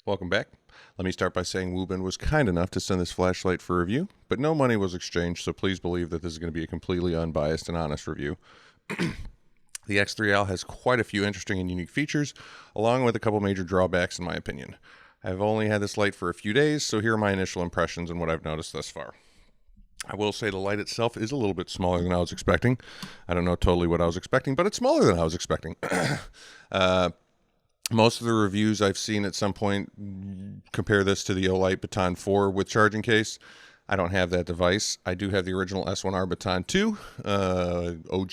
Welcome back. Let me start by saying WUBEN was kind enough to send this flashlight for review, but no money was exchanged, so please believe that this is going to be a completely unbiased and honest review. The X3 Owl has quite a few interesting and unique features, along with a couple major drawbacks in my opinion. I've only had this light for a few days, so here are my initial impressions and what I've noticed thus far. I will say the light itself is a little bit smaller than I was expecting. I don't know totally what I was expecting, but it's smaller than I was expecting. Most of the reviews I've seen at some point compare this to the Olight Baton 4 with charging case. I don't have that device. I do have the original S1R Baton 2 OG,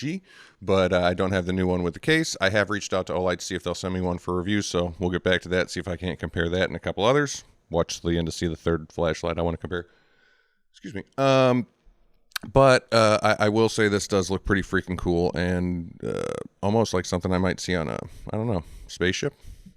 but I don't have the new one with the case. I have reached out to Olight to see if they'll send me one for review, so we'll get back to that, see if I can't compare that and a couple others. Watch the end to see the third flashlight I want to compare. Excuse me. But I will say this does look pretty freaking cool and almost like something I might see on a, I don't know, spaceship.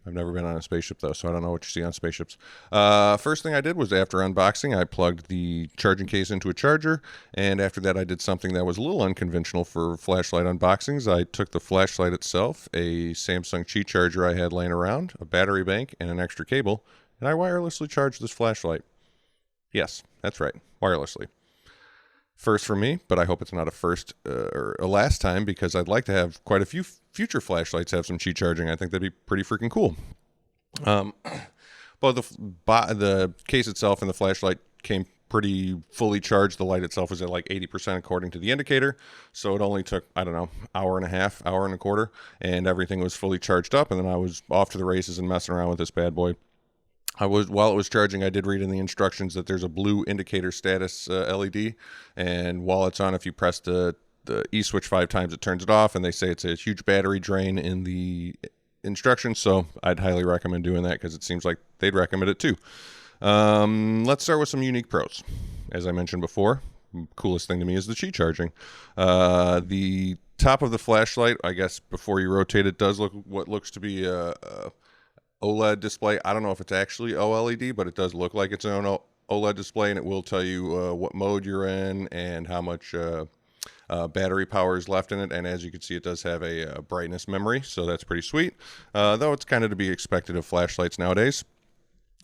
I've never been on a spaceship though, so I don't know what you see on spaceships. First thing I did was after unboxing, I plugged the charging case into a charger, and after that I did something that was a little unconventional for flashlight unboxings. I took the flashlight itself, a Samsung Qi charger I had laying around, a battery bank, and an extra cable, and I wirelessly charged this flashlight. Yes, that's right, wirelessly. First for me, but I hope it's not a first or a last time, because I'd like to have quite a few future flashlights have some Qi charging. I think that'd be pretty freaking cool. But the case itself and the flashlight came pretty fully charged. The light itself was at like 80% according to the indicator, so it only took, I don't know, hour and a half, hour and a quarter, and everything was fully charged up, and then I was off to the races and messing around with this bad boy. While it was charging, I did read in the instructions that there's a blue indicator status LED, and while it's on, if you press the E switch 5 times, it turns it off, and they say it's a huge battery drain in the instructions, so I'd highly recommend doing that because it seems like they'd recommend it too. Let's start with some unique pros. As I mentioned before, coolest thing to me is the Qi charging. The top of the flashlight, I guess before you rotate it, does look what looks to be a OLED display. I don't know if it's actually OLED, but it does look like it's an OLED display, and it will tell you what mode you're in and how much battery power is left in it. And as you can see, it does have a brightness memory, so that's pretty sweet, though it's kind of to be expected of flashlights nowadays.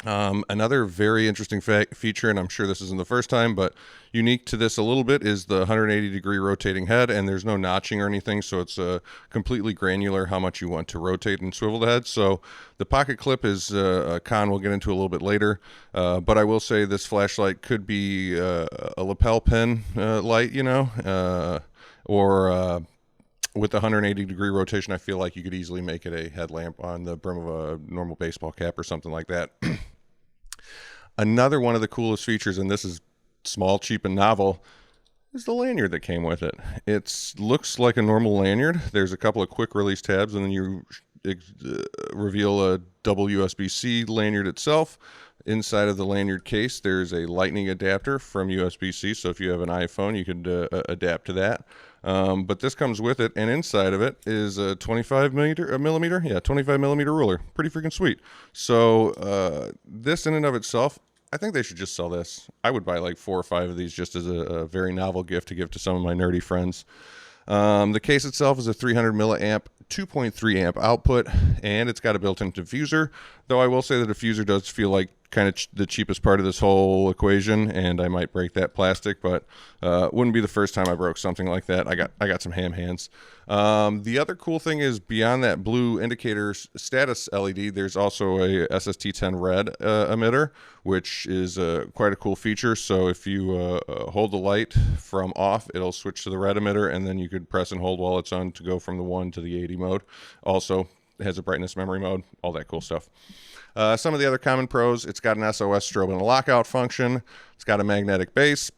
Another very interesting feature, and I'm sure this isn't the first time, but unique to this a little bit, is the 180-degree rotating head, and there's no notching or anything, so it's completely granular how much you want to rotate and swivel the head. So the pocket clip is a con we'll get into a little bit later, but I will say this flashlight could be a lapel pin light, you know, or with the 180-degree rotation, I feel like you could easily make it a headlamp on the brim of a normal baseball cap or something like that. Another one of the coolest features, and this is small, cheap, and novel, is the lanyard that came with it. It looks like a normal lanyard. There's a couple of quick release tabs, and then you reveal a double USB-C lanyard itself. Inside of the lanyard case, there's a lightning adapter from USB-C, so if you have an iPhone, you could adapt to that. But this comes with it, and inside of it is a 25 millimeter ruler. Pretty freaking sweet. So this in and of itself, I think they should just sell this. I would buy like 4 or 5 of these just as a very novel gift to give to some of my nerdy friends. The case itself is a 300 milliamp 2.3 amp output, and it's got a built-in diffuser, though I will say the diffuser does feel like kind of the cheapest part of this whole equation, and I might break that plastic, but wouldn't be the first time I broke something like that. I got some ham hands. The other cool thing is, beyond that blue indicator status LED, there's also a SST10 red emitter, which is quite a cool feature. So if you hold the light from off, it'll switch to the red emitter, and then you could press and hold while it's on to go from the 1 to the 80 mode. Also has a brightness memory mode, all that cool stuff. Some of the other common pros: it's got an SOS strobe and a lockout function, it's got a magnetic base,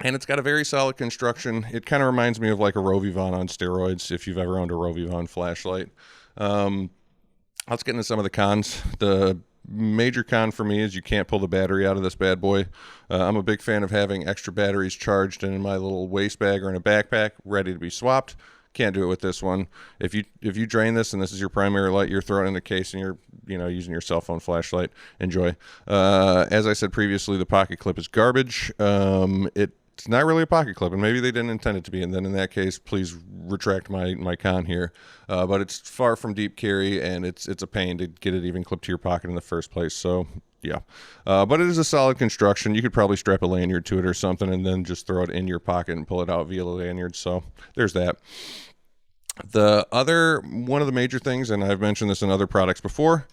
and it's got a very solid construction. It kind of reminds me of like a Rovivon on steroids, if you've ever owned a Rovivon flashlight. Let's get into some of the cons. The major con for me is you can't pull the battery out of this bad boy. I'm a big fan of having extra batteries charged in my little waist bag or in a backpack ready to be swapped. Can't do it with this one. If you drain this and this is your primary light, you're throwing it in the case and you're using your cell phone flashlight. Enjoy. As I said previously, the pocket clip is garbage. It it's not really a pocket clip, and maybe they didn't intend it to be, and then in that case, please retract my con here. But it's far from deep carry, and it's a pain to get it even clipped to your pocket in the first place. So yeah, but it is a solid construction. You could probably strap a lanyard to it or something, and then just throw it in your pocket and pull it out via the lanyard. So there's that. The other one of the major things, and I've mentioned this in other products before,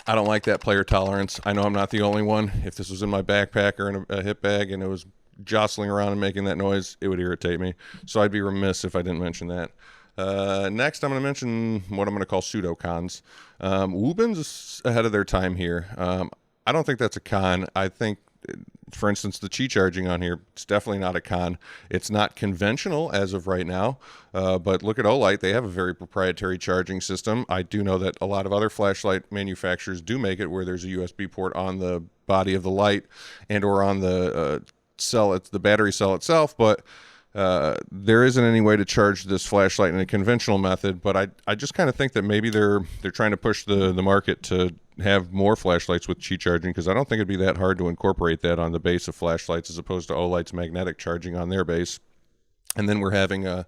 I don't like that player tolerance. I know I'm not the only one. If this was in my backpack or in a hip bag and it was jostling around and making that noise, it would irritate me. So I'd be remiss if I didn't mention that. Next, I'm going to mention what I'm going to call pseudo-cons. WUBEN's ahead of their time here. I don't think that's a con. I think, for instance, the Qi charging on here, it's definitely not a con. It's not conventional as of right now, but look at Olight. They have a very proprietary charging system. I do know that a lot of other flashlight manufacturers do make it where there's a USB port on the body of the light and or on the the battery cell itself, but there isn't any way to charge this flashlight in a conventional method. But I just kind of think that maybe they're trying to push the market to have more flashlights with Qi charging, because I don't think it'd be that hard to incorporate that on the base of flashlights as opposed to Olight's magnetic charging on their base. And then we're having a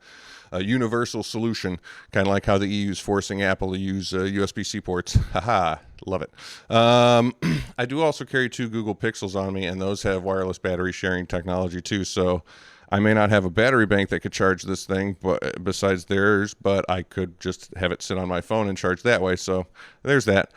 universal solution, kind of like how the EU is forcing Apple to use USB-C ports. Haha, love it. I do also carry 2 Google Pixels on me, and those have wireless battery sharing technology too. So I may not have a battery bank that could charge this thing, but besides theirs, but I could just have it sit on my phone and charge that way. So there's that.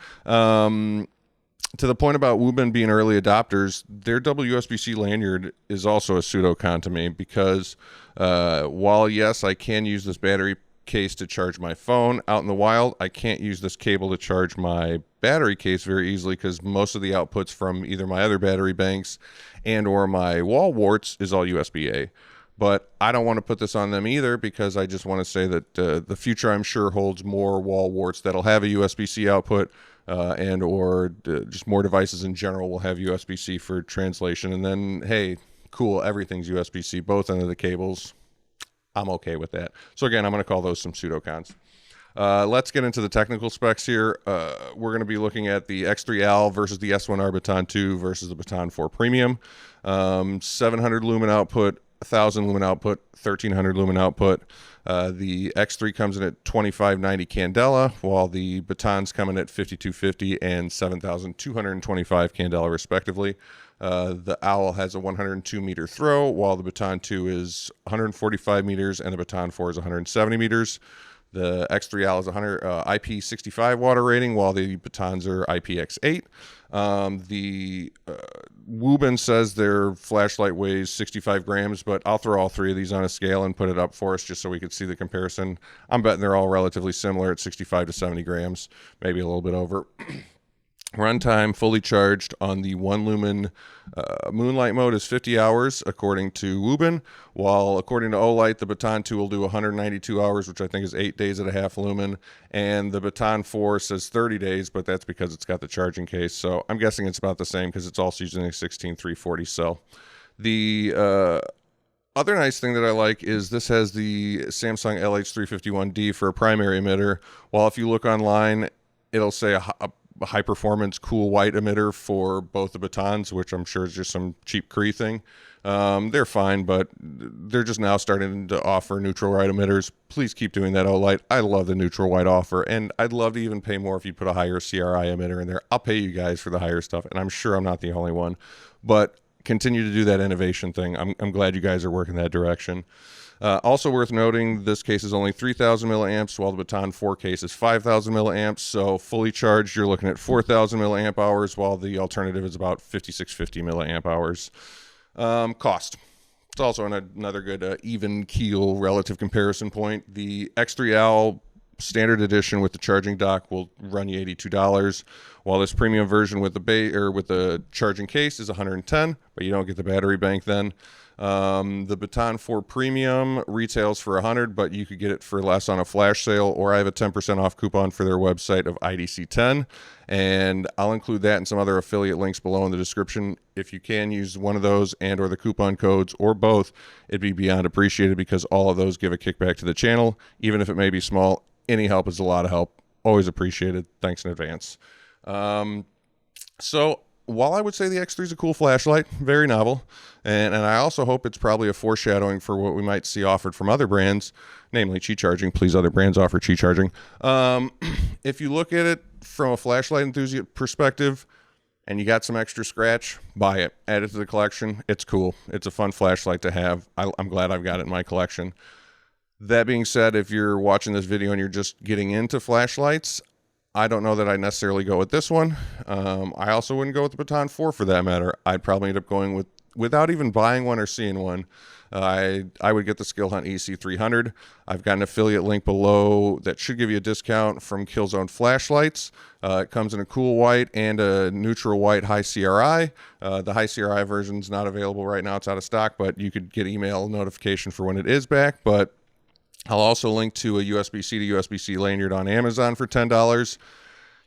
To the point about WUBEN being early adopters, their WSB-C lanyard is also a pseudo-con to me, because while yes, I can use this battery case to charge my phone out in the wild, I can't use this cable to charge my battery case very easily, because most of the outputs from either my other battery banks and or my wall warts is all USB-A. But I don't want to put this on them either, because I just want to say that the future, I'm sure, holds more wall warts that'll have a USB-C output, and or just more devices in general will have USB-C for translation. And then, hey, cool, everything's USB-C, both ends of the cables. I'm okay with that. So again, I'm going to call those some pseudo-cons. Let's get into the technical specs here. We're going to be looking at the X3 Owl versus the S1R Baton 2 versus the Baton 4 Premium. 700 lumen output, 1,000 lumen output, 1,300 lumen output. The X3 comes in at 2590 candela, while the Batons come in at 5250 and 7,225 candela, respectively. The Owl has a 102 meter throw, while the Baton 2 is 145 meters and the Baton 4 is 170 meters. The X3 Owl is 100 IP65 water rating, while the Batons are IPX8. The WUBEN says their flashlight weighs 65 grams, but I'll throw all 3 of these on a scale and put it up for us just so we can see the comparison. I'm betting they're all relatively similar at 65 to 70 grams, maybe a little bit over. Runtime fully charged on the 1 lumen moonlight mode is 50 hours according to WUBEN, while according to Olight, the Baton 2 will do 192 hours, which I think is 8 days at a half lumen, and the Baton 4 says 30 days, but that's because it's got the charging case, so I'm guessing it's about the same because it's also using a 16340 cell. The other nice thing that I like is this has the Samsung LH351D for a primary emitter, while if you look online, it'll say a high performance cool white emitter for both the Batons, which I'm sure is just some cheap Cree thing. They're fine, but they're just now starting to offer neutral white emitters. Please keep doing that, Olight. I love the neutral white offer, and I'd love to even pay more if you put a higher CRI emitter in there. I'll pay you guys for the higher stuff, and I'm sure I'm not the only one, but continue to do that innovation thing. I'm glad you guys are working that direction. Also worth noting, this case is only 3,000 milliamps, while the Baton 4 case is 5,000 milliamps. So fully charged, you're looking at 4,000 milliamp hours, while the alternative is about 5,650 milliamp hours. Cost. It's also another good even keel relative comparison point. The X3 Owl standard edition with the charging dock will run you $82, while this premium version with the charging case is $110, but you don't get the battery bank then. The Baton 4 Premium retails for $100, but you could get it for less on a flash sale, or I have a 10% off coupon for their website of IDC10, and I'll include that and some other affiliate links below in the description. If you can use one of those and or the coupon codes or both, it'd be beyond appreciated, because all of those give a kickback to the channel, even if it may be small. Any help is a lot of help. Always appreciated. Thanks in advance. So while I would say the X3 is a cool flashlight, very novel, and I also hope it's probably a foreshadowing for what we might see offered from other brands, namely Qi charging. Please, other brands offer Qi charging. If you look at it from a flashlight enthusiast perspective, and you got some extra scratch, buy it. Add it to the collection. It's cool. It's a fun flashlight to have. I'm glad I've got it in my collection. That being said, if you're watching this video and you're just getting into flashlights, I don't know that I'd necessarily go with this one. I also wouldn't go with the Baton 4 for that matter. I'd probably end up going without even buying one or seeing one. I would get the Skilhunt EC300. I've got an affiliate link below that should give you a discount from Killzone flashlights. It comes in a cool white and a neutral white high CRI. The high CRI version is not available right now. It's out of stock, but you could get email notification for when it is back. But I'll also link to a USB-C to USB-C lanyard on Amazon for $10.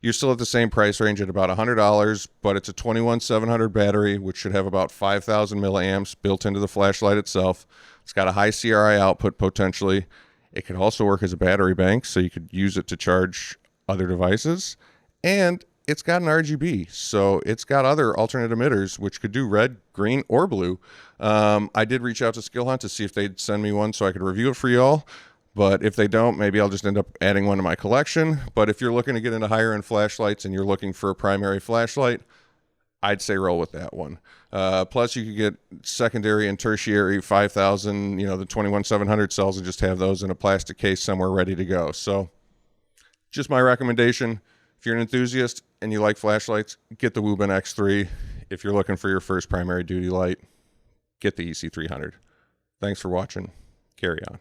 You're still at the same price range at about $100, but it's a 21700 battery, which should have about 5,000 milliamps built into the flashlight itself. It's got a high CRI output potentially. It could also work as a battery bank, so you could use it to charge other devices. And it's got an RGB, so it's got other alternate emitters, which could do red, green, or blue. I did reach out to Skilhunt to see if they'd send me one so I could review it for y'all. But if they don't, maybe I'll just end up adding one to my collection. But if you're looking to get into higher end flashlights and you're looking for a primary flashlight, I'd say roll with that one. Plus, you could get secondary and tertiary 5,000, the 21700 cells, and just have those in a plastic case somewhere ready to go. So just my recommendation. If you're an enthusiast and you like flashlights, get the WUBEN X3. If you're looking for your first primary duty light, get the EC300. Thanks for watching. Carry on.